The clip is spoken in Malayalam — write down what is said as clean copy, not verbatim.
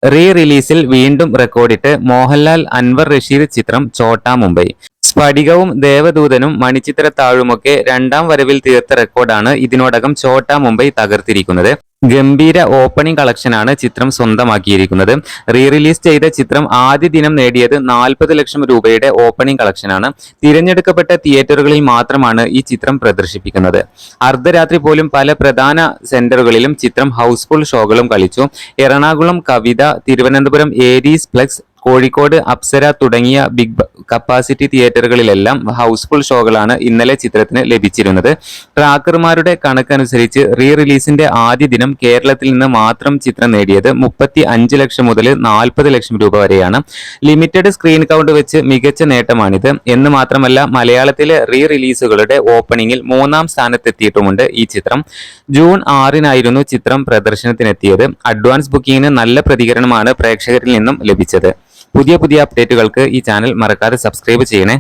റീ റിലീസിൽ വീണ്ടും റെക്കോർഡിട്ട് മോഹൻലാൽ അൻവർ റഷീദ് ചിത്രം ചോട്ടാ മുംബൈ. സ്ഫടികവും ദേവദൂതനും മണിച്ചിത്രത്താഴുമൊക്കെ രണ്ടാം വരവിൽ തീർത്ത റെക്കോർഡാണ് ഇതിനോടകം ചോട്ടാ മുംബൈ തകർത്തിരിക്കുന്നത്. ഗംഭീര ഓപ്പണിംഗ് കളക്ഷനാണ് ചിത്രം സ്വന്തമാക്കിയിരിക്കുന്നത്. റീ റിലീസ് ചെയ്ത ചിത്രം ആദ്യ ദിനം നേടിയത് 40 ലക്ഷം രൂപയുടെ ഓപ്പണിംഗ് കളക്ഷനാണ്. തിരഞ്ഞെടുക്കപ്പെട്ട തിയേറ്ററുകളിൽ മാത്രമാണ് ഈ ചിത്രം പ്രദർശിപ്പിക്കുന്നത്. അർദ്ധരാത്രി പോലും പല പ്രധാന സെന്ററുകളിലും ചിത്രം ഹൗസ്ഫുൾ ഷോകളും കളിച്ചു. എറണാകുളം കവിത, തിരുവനന്തപുരം ഏരീസ് പ്ലക്സ്, കോഴിക്കോട് അപ്സര തുടങ്ങിയ ബിഗ് കപ്പാസിറ്റി തിയേറ്ററുകളിലെല്ലാം ഹൗസ്ഫുൾ ഷോകളാണ് ഇന്നലെ ചിത്രത്തിന് ലഭിച്ചിരുന്നത്. ട്രാക്കർമാരുടെ കണക്കനുസരിച്ച് റീ റിലീസിന്റെ ആദ്യ ദിനം കേരളത്തിൽ നിന്ന് മാത്രം ചിത്രം നേടിയത് 35 ലക്ഷം മുതൽ 40 ലക്ഷം രൂപ വരെയാണ്. ലിമിറ്റഡ് സ്ക്രീൻ കൗണ്ട് വെച്ച് മികച്ച നേട്ടമാണിത്. എന്ന് മാത്രമല്ല, മലയാളത്തിലെ റീ റിലീസുകളുടെ ഓപ്പണിംഗിൽ 3ാം സ്ഥാനത്തെത്തിയിട്ടുമുണ്ട് ഈ ചിത്രം. ജൂൺ 6-നായിരുന്നു ചിത്രം പ്രദർശനത്തിനെത്തിയത്. അഡ്വാൻസ് ബുക്കിംഗിന് നല്ല പ്രതികരണമാണ് പ്രേക്ഷകരിൽ നിന്നും ലഭിച്ചത്. പുതിയ അപ്ഡേറ്റുകൾക്ക് ഈ ചാനൽ മറക്കാതെ സബ്സ്ക്രൈബ് ചെയ്യണേ.